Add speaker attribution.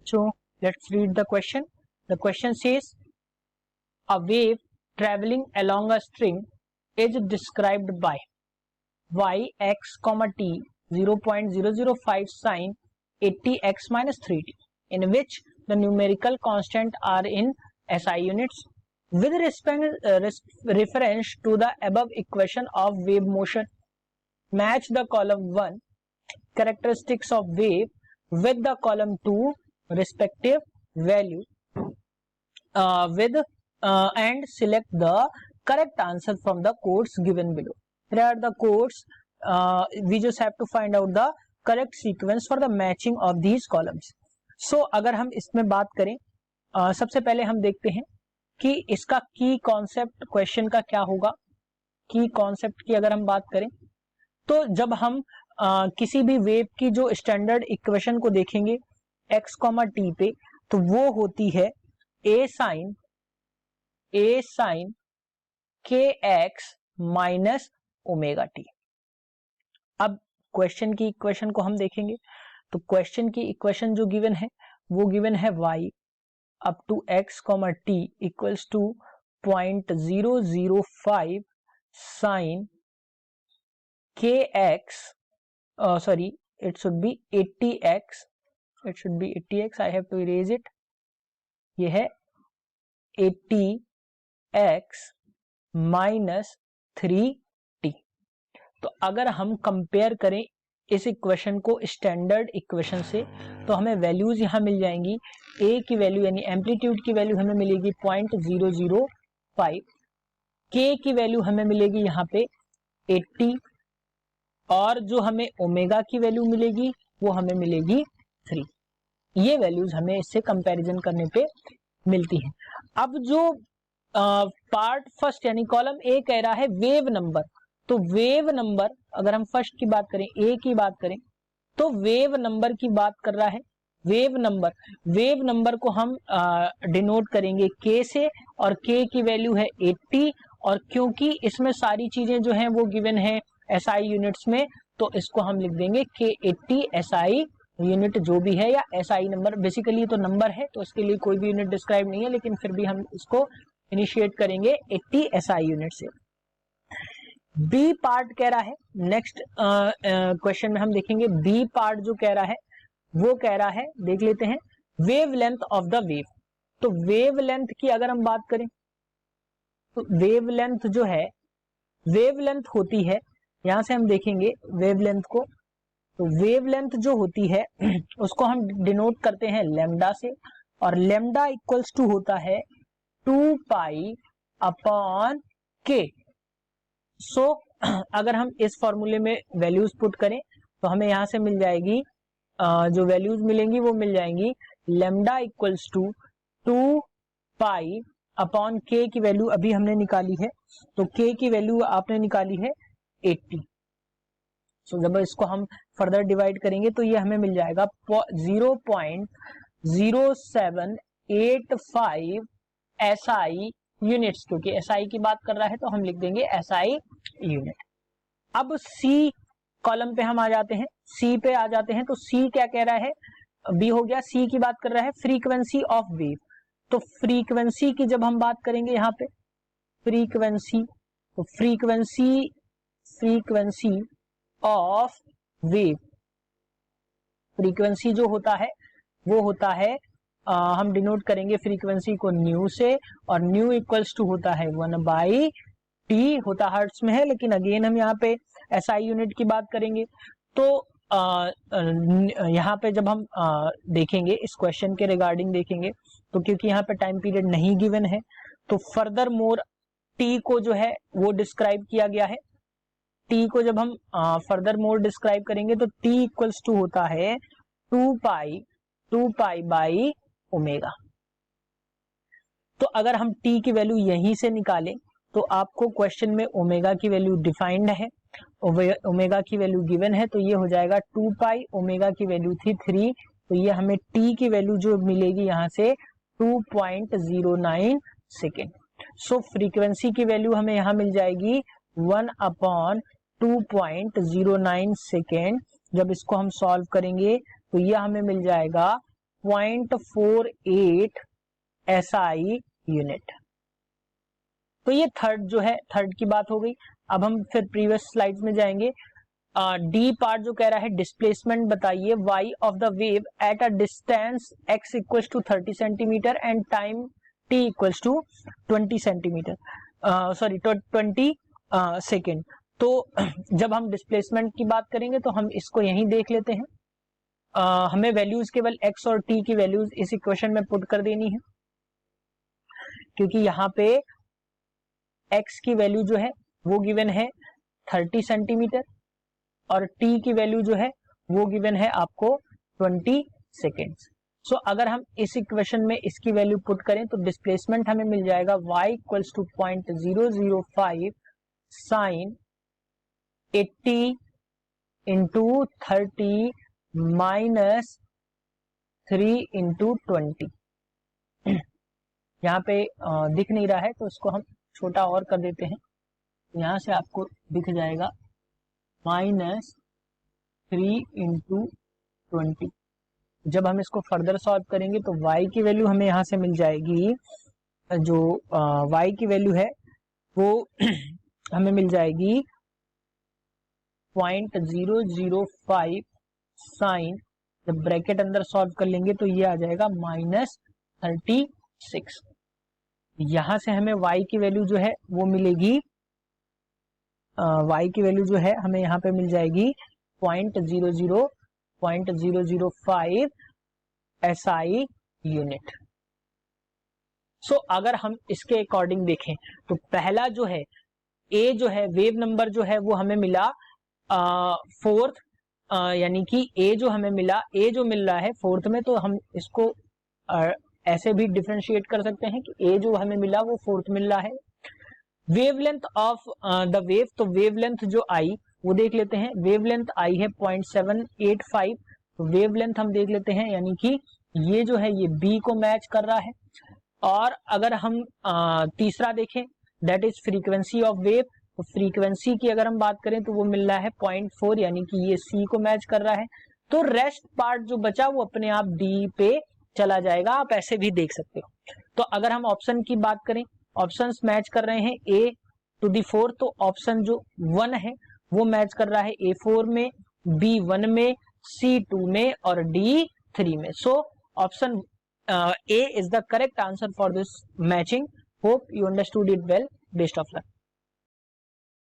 Speaker 1: बच्चों, let's read the question. The question says a wave traveling along a string is described by y x comma t 0.005 sine 80x minus 3t, in which the numerical constant are in SI units. With reference to the above equation of wave motion, match the column 1 characteristics of wave with the column 2 respective value and select the correct answer from the codes given below. Here are the codes. We just have to find out the correct sequence for the matching of these columns. So अगर हम इसमें बात करें, सबसे पहले हम देखते हैं कि इसका की कॉन्सेप्ट क्वेश्चन का क्या होगा. की कॉन्सेप्ट की अगर हम बात करें तो जब हम किसी भी वेव की जो स्टैंडर्ड इक्वेशन को देखेंगे x, t पे, तो वो होती है a sin kx minus omega T. अब क्वेश्चन की इक्वेशन को हम देखेंगे तो क्वेश्चन की इक्वेशन जो गिवन है वो गिवन है y up to x, t equals to 0.005 sin kx, sorry, it should be 80x, I have to erase it. ये है 80x माइनस 3t. तो अगर हम कंपेयर करें इस इक्वेशन को स्टैंडर्ड इक्वेशन से तो हमें वैल्यूज यहां मिल जाएंगी. a की वैल्यू यानी एम्पलीट्यूड की वैल्यू हमें मिलेगी 0.005, k की वैल्यू हमें मिलेगी यहाँ पे 80 और जो हमें ओमेगा की वैल्यू मिलेगी वो हमें मिलेगी 3. ये वैल्यूज हमें इससे कंपैरिजन करने पे मिलती हैं. अब जो पार्ट फर्स्ट यानी कॉलम ए कह रहा है वेव नंबर, तो वेव नंबर अगर हम फर्स्ट की बात करें, ए की बात करें, तो वेव नंबर की बात कर रहा है. वेव नंबर को हम डिनोट करेंगे k से और k की वैल्यू है 80 और क्योंकि इसमें सारी चीजें जो हैं वो गिवन है SI यूनिट्स में तो इसको हम लिख देंगे k80 SI यूनिट जो भी है या SI नंबर. बेसिकली तो नंबर है तो इसके लिए कोई भी यूनिट डिस्क्राइब नहीं है लेकिन फिर भी हम इसको इनिशिएट करेंगे 80 SI यूनिट से. बी पार्ट कह रहा है नेक्स्ट क्वेश्चन में हम देखेंगे बी पार्ट जो कह रहा है वो कह रहा है, देख लेते हैं, wave length of the wave. तो वेव लेंथ की अगर हम बात करें तो वेव लेंथ जो है, वेव लेंथ होती है, यहां से हम देखेंगे वेव लेंथ को, तो वेव लेंथ जो होती है उसको हम डिनोट करते हैं लैम्डा से और लैम्डा इक्वल्स टू होता है 2 पाई अपॉन के. सो अगर हम इस फॉर्मूले में वैल्यूज पुट करें तो हमें यहां से मिल जाएगी, जो वैल्यूज मिलेंगी वो मिल जाएंगी lambda equals to 2 pi upon K की वैल्यू अभी हमने निकाली है, तो के की वैल्यू आपने निकाली है 80. सो जब इसको हम फर्दर डिवाइड करेंगे तो ये हमें मिल जाएगा 0.0785 SI यूनिट्स, क्योंकि SI की बात कर रहा है तो हम लिख देंगे SI यूनिट. अब C कॉलम पे हम आ जाते हैं, C पे आ जाते हैं तो C क्या कह रहा है, B हो गया. C की बात कर रहा है फ्रीक्वेंसी ऑफ वेव. तो फ्रीक्वेंसी की जब हम बात करेंगे यहाँ पे फ्रीक्वेंसी, तो फ्रीक्वेंसी ऑफ वेव, फ्रीक्वेंसी जो होता है वो होता है हम डिनोट करेंगे फ्रीक्वेंसी को न्यू से और न्यू इक्वल्स टू होता है 1/t, होता हर्ट्स में है लेकिन अगेन हम यहाँ पे SI यूनिट की बात करेंगे. तो यहाँ पे जब हम देखेंगे इस क्वेश्चन के रिगार्डिंग देखेंगे तो क्योंकि यहाँ पे टाइम पीरियड नहीं गिवन है तो फर्दर मोर t को जो है वो डिस्क्राइब किया गया है. t को जब हम फर्दर मोर डिस्क्राइब करेंगे तो t इक्वल्स टू होता है 2 पाई बाई ओमेगा. तो अगर हम t की वैल्यू यहीं से निकालें तो आपको क्वेश्चन में ओमेगा की वैल्यू डिफाइंड है, ओमेगा की वैल्यू गिवन है, तो ये हो जाएगा 2 पाई, ओमेगा की वैल्यू थी 3, तो ये हमें t की वैल्यू जो मिलेगी यहाँ से 2.09 सेकेंड. सो फ्रीक्वेंसी की वैल्यू हमें यहाँ मिल जाएगी 1/2.09 सेकेंड. जब इसको हम सॉल्व करेंगे तो ये हमें मिल जाएगा 0.48 SI यूनिट। तो ये थर्ड की बात हो गई। अब हम फिर प्रीवियस स्लाइड्स में जाएंगे। डी पार्ट जो कह रहा है डिस्प्लेसमेंट बताइए y of the wave at a distance x equals to 30 centimetre and time t equals to 20 centimetre 20 second. तो जब हम डिस्प्लेसमेंट की बात करेंगे तो हम इसको यहीं देख लेते हैं। हमें वैल्यूज केवल x और t की वैल्यूज इस इक्वेशन में पुट कर देनी है, क्योंकि यहाँ पे x की वैल्यू जो है वो गिवन है 30 सेंटीमीटर और t की वैल्यू जो है वो गिवन है आपको 20 सेकेंड्स। सो अगर हम इस इक्वेशन में इसकी वैल्यू पुट करें तो डिस्प्लेसमेंट हमें मिल जाएगा y equals to 0.005 sine 80 into 30 minus 3 into 20। यहाँ पे दिख नहीं रहा है तो इसको हम छोटा और कर देते हैं। यहाँ से आपको दिख जाएगा माइनस 3 इंटू 20। जब हम इसको फर्दर सॉल्व करेंगे तो y की वैल्यू हमें यहाँ से मिल जाएगी, जो y की वैल्यू है वो हमें मिल जाएगी 0.005 साइन, जब ब्रैकेट अंदर सॉल्व कर लेंगे तो ये आ जाएगा -36। यहाँ से हमें y की वैल्यू जो है वो मिलेगी, y की वैल्यू जो है हमें यहाँ पे मिल जाएगी 0.005 SI यूनिट। सो अगर हम इसके अकॉर्डिंग देखें तो पहला जो है a जो है वेव नंबर जो है वो हमें मिला फोर्थ, यानी कि a जो हमें मिला, a जो मिल रहा है फोर्थ में, तो हम इसको ऐसे भी डिफरेंशिएट कर सकते हैं कि a जो हमें मिला वो फोर्थ मिल रहा है। वेवलेंथ ऑफ द वेव, तो वेवलेंथ जो आई वो देख लेते हैं। वेवलेंथ आई है 0.785, तो वेवलेंथ हम देख लेते हैं, यानी कि ये जो है ये b को मैच कर रहा है। और अगर हम तीसरा देखें that is frequency of wave, तो फ्रीक्वेंसी की अगर हम बात करें तो वो मिल रहा है 0.4, यानी कि ये c को मैच कर रहा है। तो रेस्ट पार्ट जो बचा वो अपने आप d पे चला जाएगा, आप ऐसे भी देख सकते हो। तो अगर हम ऑप्शन की बात करें, ऑप्शंस मैच कर रहे हैं a टू द 4, तो ऑप्शन जो 1 है वो मैच कर रहा है a4 में, b1 में, c2 में और d3 में। So option A is the correct answer for this matching. Hope you understood it well. Best of luck.